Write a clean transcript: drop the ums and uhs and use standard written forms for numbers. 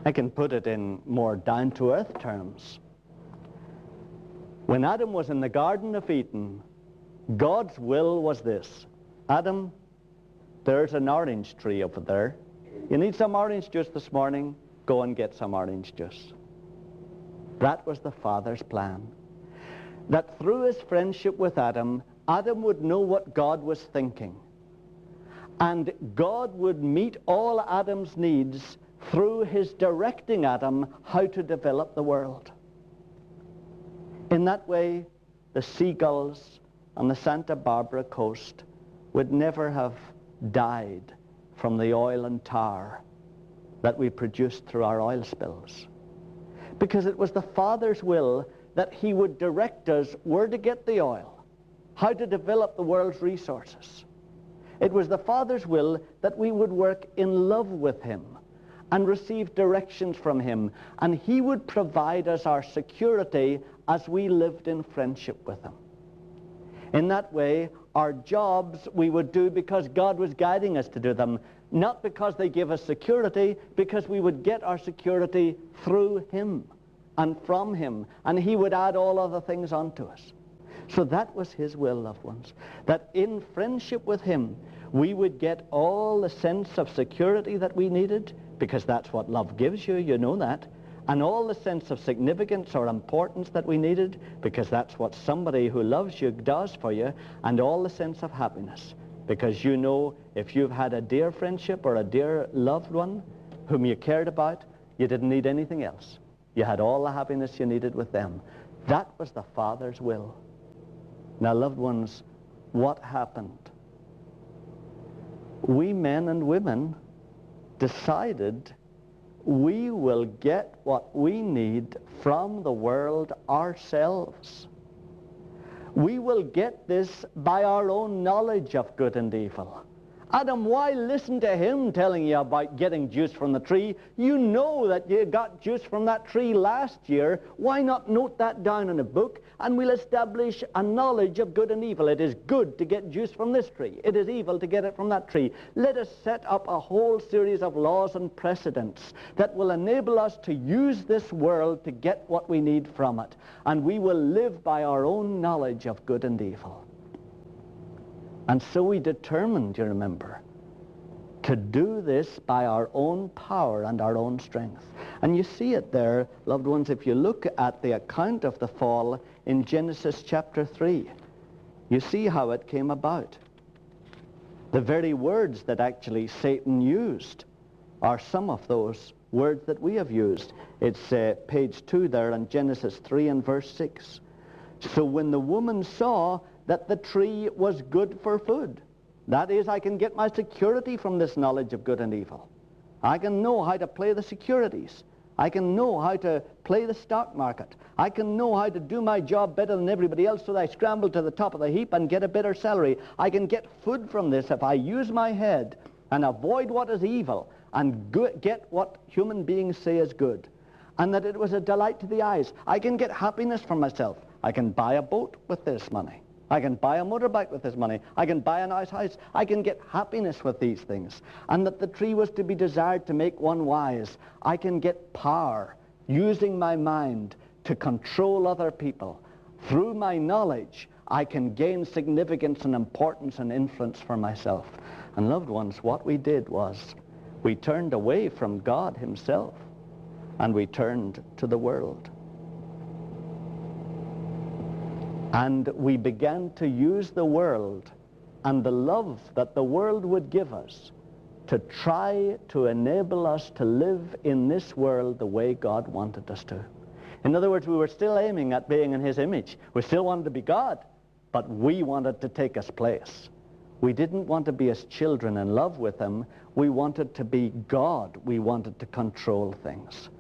I can put it in more down-to-earth terms. When Adam was in the Garden of Eden, God's will was this: Adam, there's an orange tree over there. You need some orange juice this morning? Go and get some orange juice. That was the Father's plan. That through his friendship with Adam, Adam would know what God was thinking. And God would meet all Adam's needs through his directing Adam how to develop the world. In that way, the seagulls on the Santa Barbara coast would never have died from the oil and tar that we produced through our oil spills. Because it was the Father's will that he would direct us where to get the oil, how to develop the world's resources. It was the Father's will that we would work in love with him and receive directions from him, and he would provide us our security as we lived in friendship with him. In that way, our jobs we would do because God was guiding us to do them, not because they give us security, because we would get our security through him and from him, and he would add all other things onto us. So that was his will, loved ones, that in friendship with him, we would get all the sense of security that we needed, because that's what love gives you, you know that, and all the sense of significance or importance that we needed, because that's what somebody who loves you does for you, and all the sense of happiness, because you know if you've had a dear friendship or a dear loved one whom you cared about, you didn't need anything else. You had all the happiness you needed with them. That was the Father's will. Now, loved ones, what happened? We men and women decided we will get what we need from the world ourselves. We will get this by our own knowledge of good and evil. Adam, why listen to him telling you about getting juice from the tree? You know that you got juice from that tree last year. Why not note that down in a book, and we'll establish a knowledge of good and evil. It is good to get juice from this tree. It is evil to get it from that tree. Let us set up a whole series of laws and precedents that will enable us to use this world to get what we need from it. And we will live by our own knowledge of good and evil. And so we determined, you remember, to do this by our own power and our own strength. And you see it there, loved ones, if you look at the account of the fall in Genesis chapter 3. You see how it came about. The very words that actually Satan used are some of those words that we have used. It's page 2 there in Genesis 3 and verse 6. So when the woman saw that the tree was good for food. That is, I can get my security from this knowledge of good and evil. I can know how to play the securities. I can know how to play the stock market. I can know how to do my job better than everybody else so that I scramble to the top of the heap and get a better salary. I can get food from this if I use my head and avoid what is evil and get what human beings say is good. And that it was a delight to the eyes. I can get happiness for myself. I can buy a boat with this money. I can buy a motorbike with this money. I can buy a nice house. I can get happiness with these things. And that the tree was to be desired to make one wise. I can get power using my mind to control other people. Through my knowledge, I can gain significance and importance and influence for myself. And loved ones, what we did was we turned away from God himself and we turned to the world. And we began to use the world and the love that the world would give us to try to enable us to live in this world the way God wanted us to. In other words, we were still aiming at being in his image. We still wanted to be God, but we wanted to take his place. We didn't want to be his children in love with him. We wanted to be God. We wanted to control things.